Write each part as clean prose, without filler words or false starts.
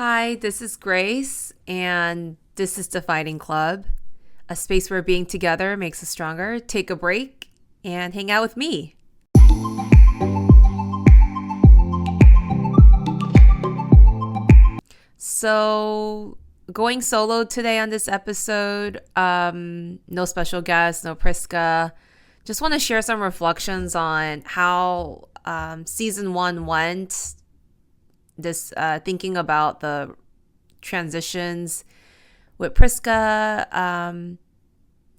Hi, this is Grace, and this is the Fighting Club, a space where being together makes us stronger. Take a break and hang out with me. So, going solo today on this episode, no special guest, no Priska. Just want to share some reflections on how season one went. This thinking about the transitions with Priska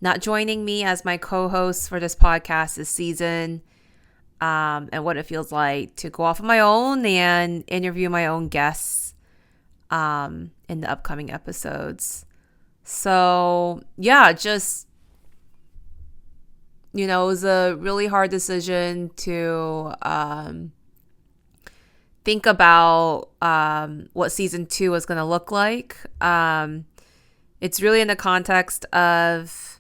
not joining me as my co-host for this podcast this season, and what it feels like to go off on my own and interview my own guests in the upcoming episodes. So yeah, just it was a really hard decision to think about what season 2 is going to look like. It's really in the context of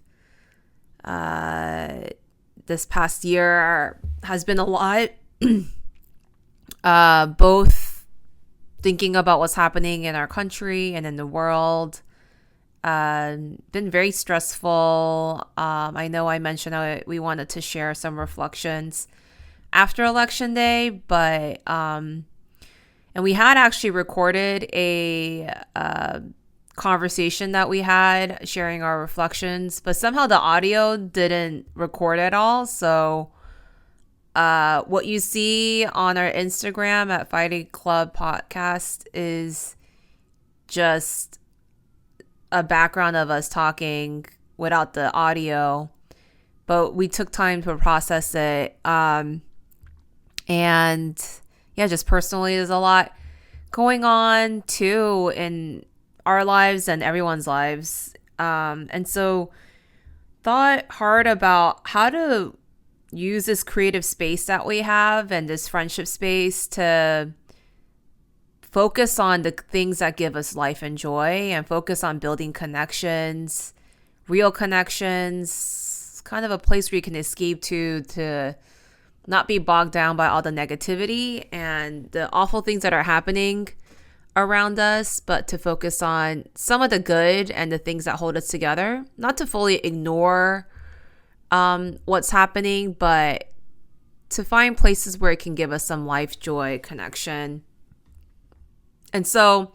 this past year has been a lot, both thinking about what's happening in our country and in the world. Been very stressful. I know I mentioned we wanted to share some reflections after election day, but and we had actually recorded a conversation that we had sharing our reflections, but somehow the audio didn't record at all. So what you see on our Instagram at Fighting Club Podcast is just a background of us talking without the audio, but we took time to process it. And yeah, just personally, there's a lot going on too in our lives and everyone's lives. And so thought hard about how to use this creative space that we have and this friendship space to focus on the things that give us life and joy, and focus on building connections, real connections, kind of a place where you can escape to not be bogged down by all the negativity and the awful things that are happening around us, but to focus on some of the good and the things that hold us together. Not to fully ignore what's happening, but to find places where it can give us some life, joy, connection. And so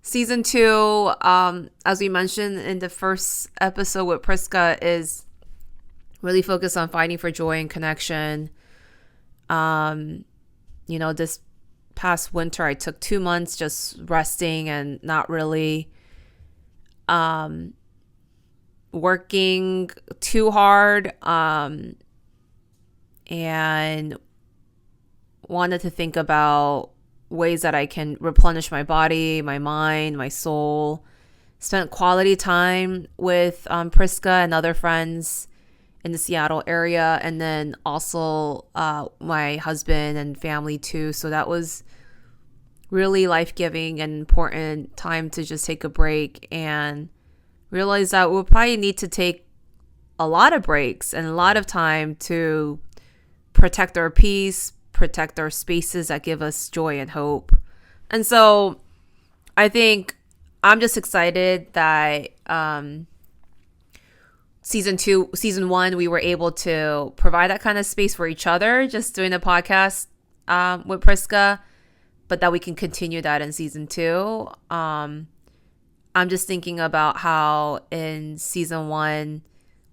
season 2, as we mentioned in the first episode with Priska, is really focused on fighting for joy and connection. This past winter, I took 2 months just resting and not really working too hard, and wanted to think about ways that I can replenish my body, my mind, my soul. Spent quality time with Priska and other friends in the Seattle area, and then also my husband and family too. So that was really life-giving and important time to just take a break and realize that we'll probably need to take a lot of breaks and a lot of time to protect our peace, protect our spaces that give us joy and hope. And so I think I'm just excited that season 1, we were able to provide that kind of space for each other, just doing a podcast with Priska, but that we can continue that in season 2. I'm just thinking about how in season 1,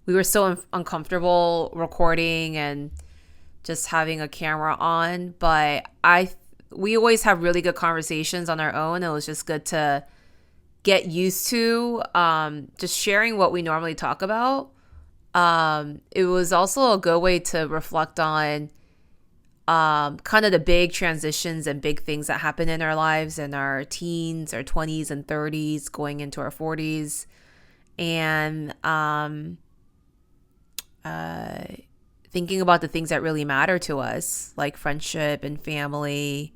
we were so uncomfortable recording and just having a camera on, but we always have really good conversations on our own. It was just good to get used to just sharing what we normally talk about. It was also a good way to reflect on kind of the big transitions and big things that happen in our lives in our teens, our 20s and 30s, going into our 40s, and thinking about the things that really matter to us, like friendship and family,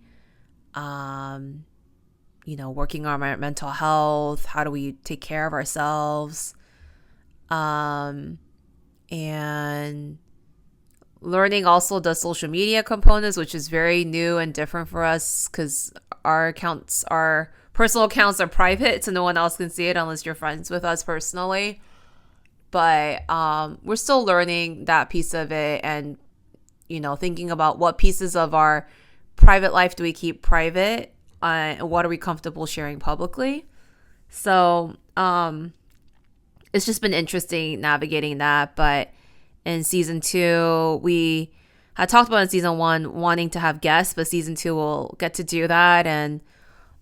working on our mental health, how do we take care of ourselves, and learning also the social media components, which is very new and different for us because our accounts are personal accounts are private, so no one else can see it unless you're friends with us personally. But we're still learning that piece of it, and thinking about what pieces of our private life do we keep private, and what are we comfortable sharing publicly. So it's just been interesting navigating that. But in season 2, we had talked about in season 1 wanting to have guests, but season 2 will get to do that. And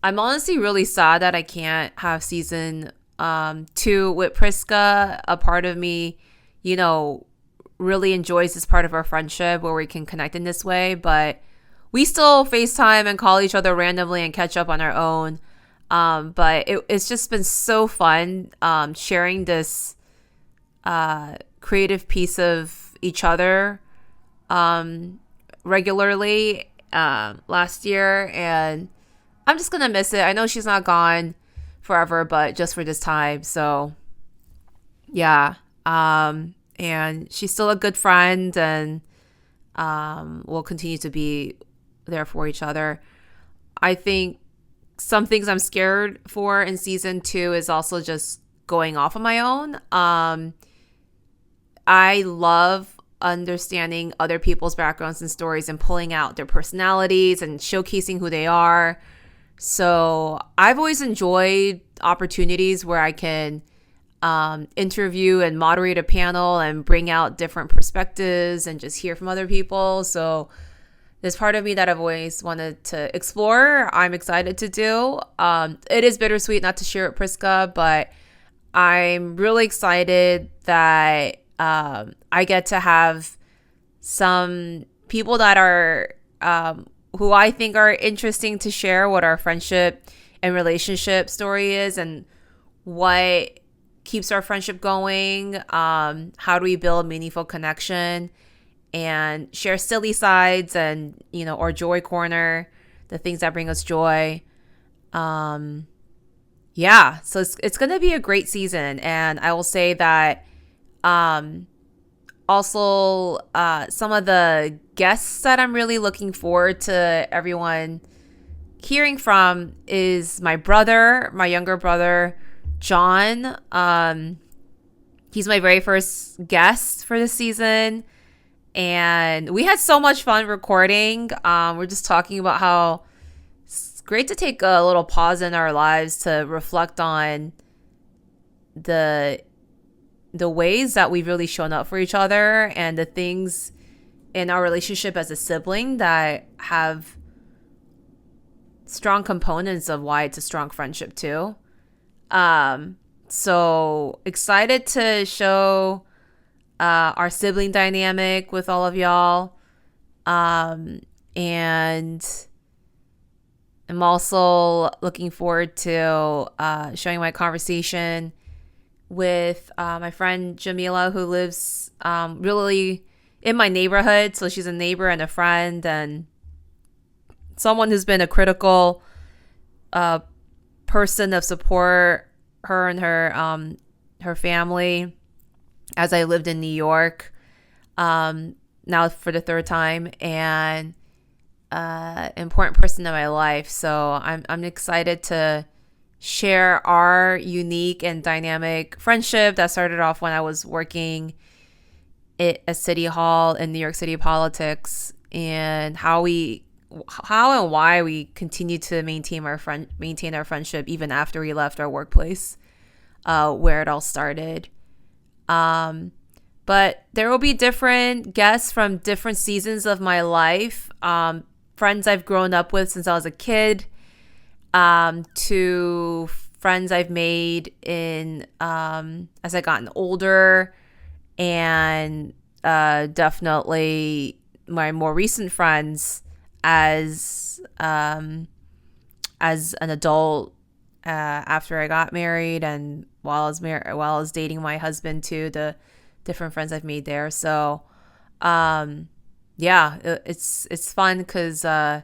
I'm honestly really sad that I can't have season 2 with Priska. A part of me, really enjoys this part of our friendship where we can connect in this way, but we still FaceTime and call each other randomly and catch up on our own. But it's just been so fun sharing this creative piece of each other regularly last year, and I'm just gonna miss it. I know she's not gone forever, but just for this time. So yeah, and she's still a good friend, and we'll continue to be there for each other. I think some things I'm scared for in season 2 is also just going off on my own. I love understanding other people's backgrounds and stories and pulling out their personalities and showcasing who they are. So I've always enjoyed opportunities where I can interview and moderate a panel and bring out different perspectives and just hear from other people. So there's part of me that I've always wanted to explore. I'm excited to do. It is bittersweet not to share with Priska, but I'm really excited that I get to have some people that are who I think are interesting to share what our friendship and relationship story is and what keeps our friendship going. How do we build meaningful connection and share silly sides and, or joy corner, the things that bring us joy. Yeah, so it's going to be a great season. And I will say that also some of the guests that I'm really looking forward to everyone hearing from is my younger brother, John. He's my very first guest for this season. And we had so much fun recording. We're just talking about how it's great to take a little pause in our lives to reflect on the ways that we've really shown up for each other and the things in our relationship as a sibling that have strong components of why it's a strong friendship too. So excited to show our sibling dynamic with all of y'all. And I'm also looking forward to showing my conversation with my friend Jamila, who lives really in my neighborhood. So she's a neighbor and a friend and someone who's been a critical person of support, her and her family, as I lived in New York, now for the third time, and important person in my life. So I'm excited to share our unique and dynamic friendship that started off when I was working at a city hall in New York City politics, and how and why we continue to maintain our friendship even after we left our workplace, where it all started. But there will be different guests from different seasons of my life. Friends I've grown up with since I was a kid, to friends I've made in as I gotten older, and definitely my more recent friends as an adult, after I got married, and while I was dating my husband too, the different friends I've made there. So yeah, it's fun because I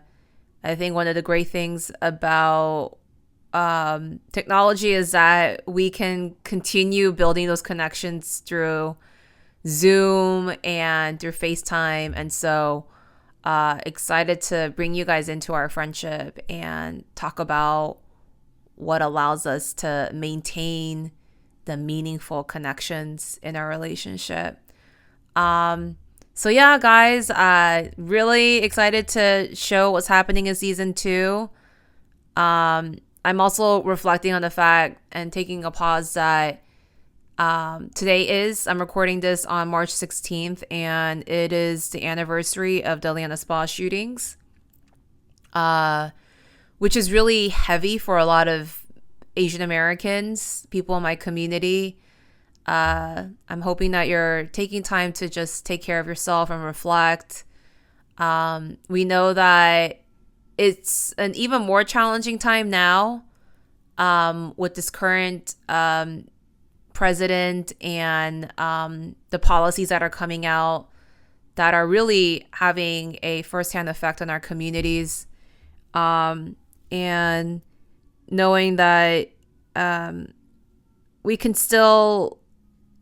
think one of the great things about technology is that we can continue building those connections through Zoom and through FaceTime. And so excited to bring you guys into our friendship and talk about what allows us to maintain the meaningful connections in our relationship. So yeah, guys, really excited to show what's happening in season 2. I'm also reflecting on the fact and taking a pause that I'm recording this on March 16th, and it is the anniversary of the Atlanta spa shootings, which is really heavy for a lot of Asian Americans, people in my community. I'm hoping that you're taking time to just take care of yourself and reflect. We know that it's an even more challenging time now with this current president and the policies that are coming out that are really having a firsthand effect on our communities. And knowing that we can still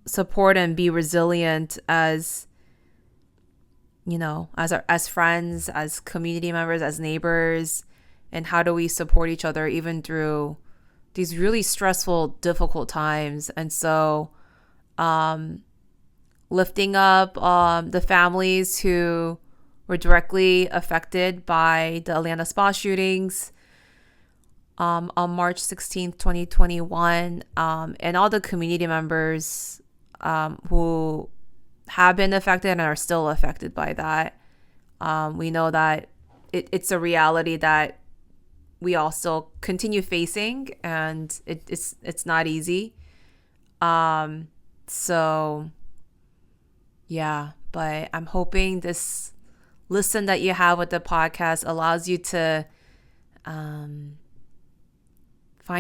support and be resilient as as friends, as community members, as neighbors, and how do we support each other even through these really stressful, difficult times. And so lifting up the families who were directly affected by the Atlanta spa shootings on March 16th, 2021, and all the community members who have been affected and are still affected by that. We know that it's a reality that we all still continue facing, and it's not easy. So yeah, but I'm hoping this listen that you have with the podcast allows you to find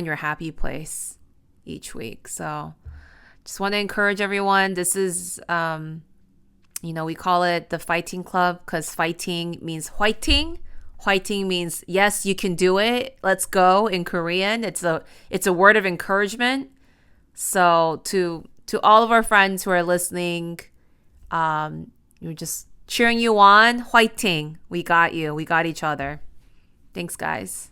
your happy place each week. So just want to encourage everyone. This is, we call it the fighting club because fighting means whiting. Whiting means, yes, you can do it. Let's go in Korean. It's a word of encouragement. So to all of our friends who are listening, we're just cheering you on. Whiting. We got you. We got each other. Thanks, guys.